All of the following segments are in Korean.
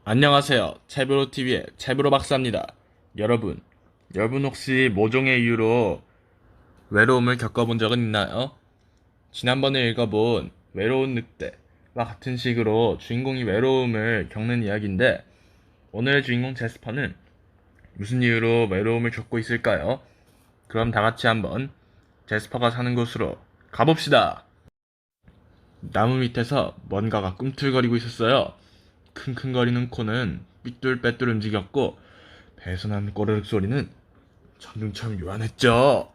안녕하세요. 채브로TV의 채브로 박사입니다. 여러분 혹시 모종의 이유로 외로움을 겪어본 적은 있나요? 지난번에 읽어본 외로운 늑대와 같은 식으로 주인공이 외로움을 겪는 이야기인데 오늘의 주인공 제스퍼는 무슨 이유로 외로움을 겪고 있을까요? 그럼 다 같이 한번 제스퍼가 사는 곳으로 가봅시다. 나무 밑에서 뭔가가 꿈틀거리고 있었어요. 킁킁거리는 코는 삐뚤빼뚤 움직였고 배에서 나는 꼬르륵 소리는 천둥처럼 요란했죠.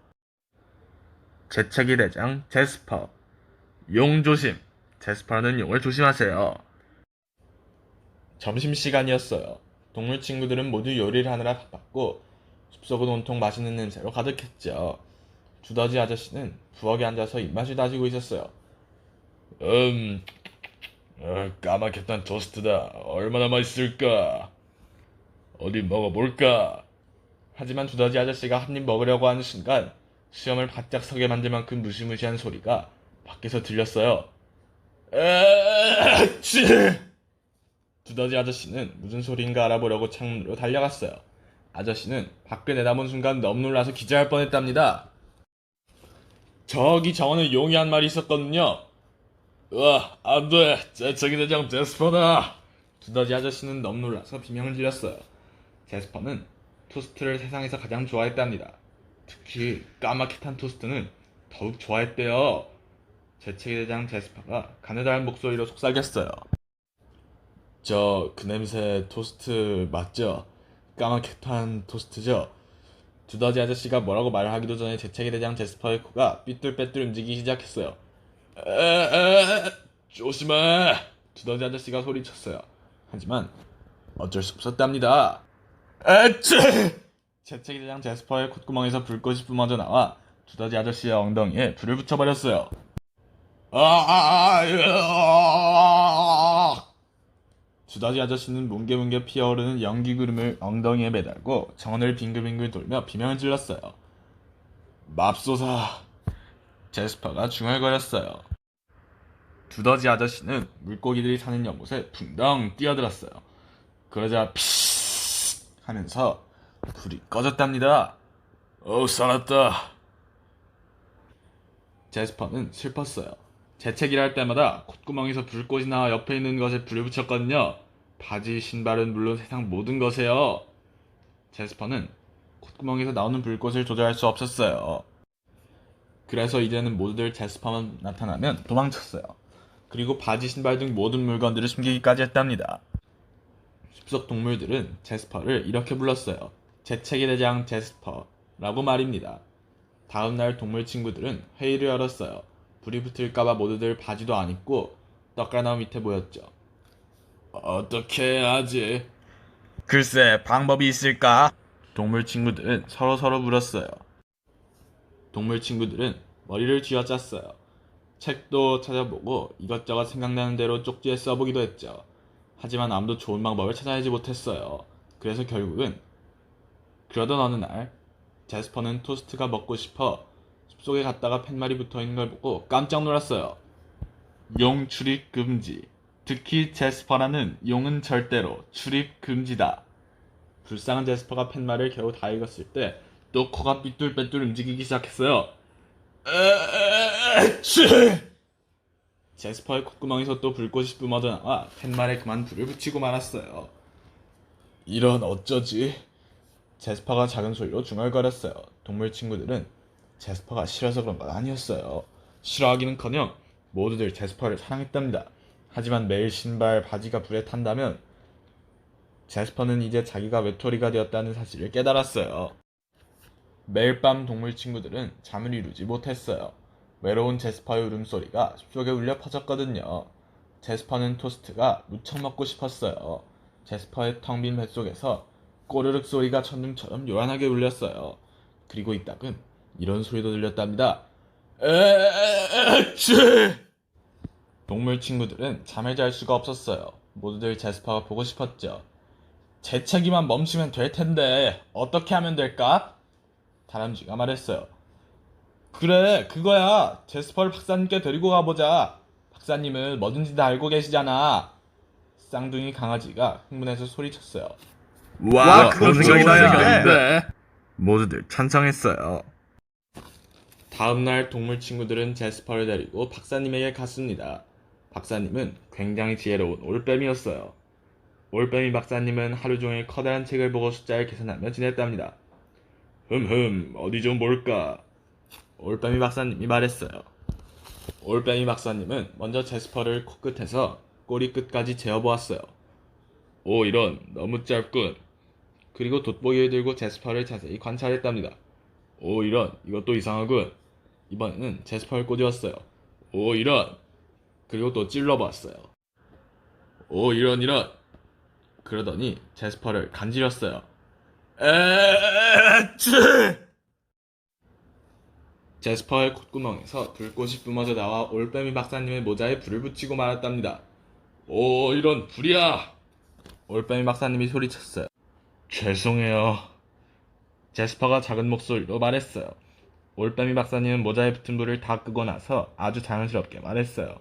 재채기 대장 제스퍼. 용 조심. 제스퍼는 용을 조심하세요. 점심시간이었어요. 동물 친구들은 모두 요리를 하느라 바빴고 숲속은 온통 맛있는 냄새로 가득했죠. 두더지 아저씨는 부엌에 앉아서 입맛을 다지고 있었어요. 음, 까맣겠단 토스트다. 얼마나 맛있을까? 어디 먹어볼까? 하지만 두더지 아저씨가 한 입 먹으려고 하는 순간 수염을 바짝 서게 만들 만큼 무시무시한 소리가 밖에서 들렸어요. 에치! 두더지 아저씨는 무슨 소리인가 알아보려고 창문으로 달려갔어요. 아저씨는 밖을 내다본 순간 너무 놀라서 기절할 뻔했답니다. 저기 정원에 용이 한 마리 있었거든요. 으아, 안 돼. 재채기 대장 제스퍼다. 두더지 아저씨는 너무 놀라서 비명을 질렀어요. 제스퍼는 토스트를 세상에서 가장 좋아했답니다. 특히 까맣게 탄 토스트는 더욱 좋아했대요. 재채기대장 제스퍼가 가느다란 목소리로 속삭였어요. 그 냄새 토스트 맞죠? 까맣게 탄 토스트죠? 두더지 아저씨가 뭐라고 말을 하기도 전에 재채기대장 제스퍼의 코가 삐뚤빼뚤 움직이기 시작했어요. 조심해! 두더지 아저씨가 소리쳤어요. 하지만 어쩔 수 없었답니다. 에치! 재채기대장 제스퍼의 콧구멍에서 불꽃이 뿜어져 나와 두더지 아저씨의 엉덩이에 불을 붙여버렸어요. 두더지 아저씨는 뭉게뭉게 피어오르는 연기 구름을 엉덩이에 매달고 정원을 빙글빙글 돌며 비명을 질렀어요. 맙소사! 제스퍼가 중얼거렸어요. 두더지 아저씨는 물고기들이 사는 연못에 붕덩 뛰어들었어요. 그러자 피쉬 하면서 불이 꺼졌답니다. 살았다. 제스퍼는 슬펐어요. 재채기를 할 때마다 콧구멍에서 불꽃이 나와 옆에 있는 것에 불을 붙였거든요. 바지, 신발은 물론 세상 모든 것에요. 제스퍼는 콧구멍에서 나오는 불꽃을 조절할 수 없었어요. 그래서 이제는 모두들 제스퍼만 나타나면 도망쳤어요. 그리고 바지, 신발 등 모든 물건들을 숨기기까지 했답니다. 숲속 동물들은 제스퍼를 이렇게 불렀어요. 재채기 대장 제스퍼라고 말입니다. 다음날 동물 친구들은 회의를 열었어요. 불이 붙을까봐 모두들 바지도 안 입고 떡가나무 밑에 모였죠. 어떻게 해야지? 글쎄, 방법이 있을까? 동물 친구들은 서로서로 물었어요. 동물 친구들은 머리를 쥐어짰어요. 책도 찾아보고 이것저것 생각나는 대로 쪽지에 써보기도 했죠. 하지만 아무도 좋은 방법을 찾아내지 못했어요. 그래서 결국은 그러던 어느 날 제스퍼는 토스트가 먹고 싶어 숲속에 갔다가 팻말이 붙어있는 걸 보고 깜짝 놀랐어요. 용 출입 금지. 특히 제스퍼라는 용은 절대로 출입 금지다. 불쌍한 제스퍼가 팻말을 겨우 다 읽었을 때 또 코가 삐뚤빼뚤 움직이기 시작했어요. 제스퍼의 콧구멍에서 또 불꽃이 뿜어져 나와 팻말에 그만 불을 붙이고 말았어요. 이런 어쩌지? 제스퍼가 작은 소리로 중얼거렸어요. 동물 친구들은 제스퍼가 싫어서 그런 건 아니었어요. 싫어하기는커녕 모두들 제스퍼를 사랑했답니다. 하지만 매일 신발, 바지가 불에 탄다면 제스퍼는 이제 자기가 외톨이가 되었다는 사실을 깨달았어요. 매일 밤 동물 친구들은 잠을 이루지 못했어요. 외로운 제스퍼의 울음소리가 숲속에 울려 퍼졌거든요. 제스퍼는 토스트가 무척 먹고 싶었어요. 제스퍼의 텅 빈 뱃속에서 꼬르륵 소리가 천둥처럼 요란하게 울렸어요. 그리고 이따금 이런 소리도 들렸답니다. 에치! 동물 친구들은 잠을 잘 수가 없었어요. 모두들 제스퍼가 보고 싶었죠. 재채기만 멈추면 될 텐데 어떻게 하면 될까? 다람쥐가 말했어요. 그래, 그거야. 제스퍼를 박사님께 데리고 가보자. 박사님은 뭐든지 다 알고 계시잖아. 쌍둥이 강아지가 흥분해서 소리쳤어요. 와, 그건 생각이다. 네. 모두들 찬성했어요. 다음날 동물 친구들은 제스퍼를 데리고 박사님에게 갔습니다. 박사님은 굉장히 지혜로운 올빼미였어요. 올빼미 박사님은 하루 종일 커다란 책을 보고 숫자를 계산하며 지냈답니다. 어디 좀 볼까? 올빼미 박사님이 말했어요. 올빼미 박사님은 먼저 제스퍼를 코끝에서 꼬리 끝까지 재어보았어요. 오, 이런, 너무 짧군. 그리고 돋보기를 들고 제스퍼를 자세히 관찰했답니다. 오, 이런, 이것도 이상하군. 이번에는 제스퍼를 꼬집었어요. 오, 이런. 그리고 또 찔러봤어요. 오, 이런. 그러더니 제스퍼를 간지렸어요. 에쯔! 제스퍼의 콧구멍에서 불꽃이 뿜어져 나와 올빼미 박사님의 모자에 불을 붙이고 말았답니다. 오, 이런 불이야! 올빼미 박사님이 소리쳤어요. 죄송해요. 제스퍼가 작은 목소리로 말했어요. 올빼미 박사님은 모자에 붙은 불을 다 끄고 나서 아주 자연스럽게 말했어요.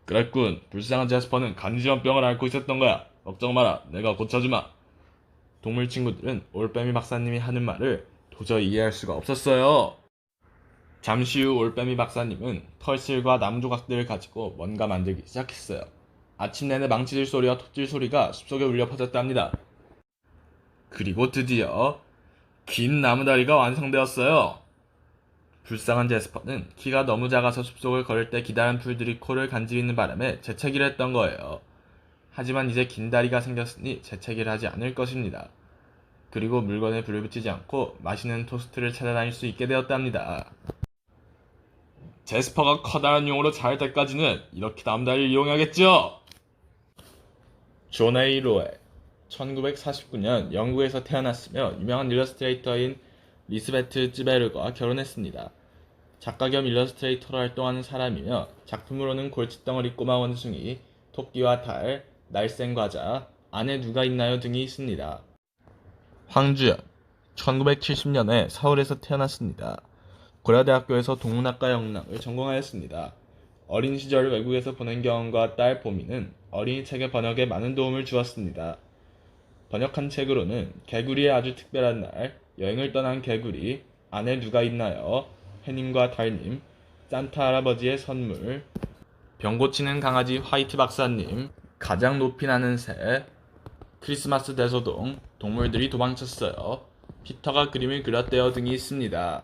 그랬군. 불쌍한 제스퍼는 간지럼 병을 앓고 있었던 거야. 걱정 마라. 내가 고쳐주마. 동물 친구들은 올빼미 박사님이 하는 말을 도저히 이해할 수가 없었어요. 잠시 후 올빼미 박사님은 털실과 나무 조각들을 가지고 뭔가 만들기 시작했어요. 아침 내내 망치질 소리와 톱질 소리가 숲속에 울려 퍼졌답니다. 그리고 드디어 긴 나무다리가 완성되었어요. 불쌍한 제스퍼는 키가 너무 작아서 숲속을 걸을 때 기다란 풀들이 코를 간지리는 바람에 재채기를 했던 거예요. 하지만 이제 긴 다리가 생겼으니 재채기를 하지 않을 것입니다. 그리고 물건에 불을 붙이지 않고 맛있는 토스트를 찾아다닐 수 있게 되었답니다. 제스퍼가 커다란 용으로 자랄 때까지는 이렇게 나무다리를 이용하겠죠? 존 A. 로에 1949년 영국에서 태어났으며 유명한 일러스트레이터인 리스베트 쯔베르가 결혼했습니다. 작가 겸 일러스트레이터로 활동하는 사람이며 작품으로는 골칫덩어리 꼬마 원숭이, 토끼와 달, 날쌘과자, 안에 누가 있나요 등이 있습니다. 황주연 1970년에 서울에서 태어났습니다. 고려대학교에서 동문학과 영락을 전공하였습니다. 어린 시절 외국에서 보낸 경험과 딸 보미는 어린이 책의 번역에 많은 도움을 주었습니다. 번역한 책으로는 개구리의 아주 특별한 날, 여행을 떠난 개구리, 안에 누가 있나요, 해님과 달님, 산타 할아버지의 선물, 병 고치는 강아지 화이트 박사님, 가장 높이 나는 새, 크리스마스 대소동, 동물들이 도망쳤어요, 피터가 그림을 그렸대요 등이 있습니다.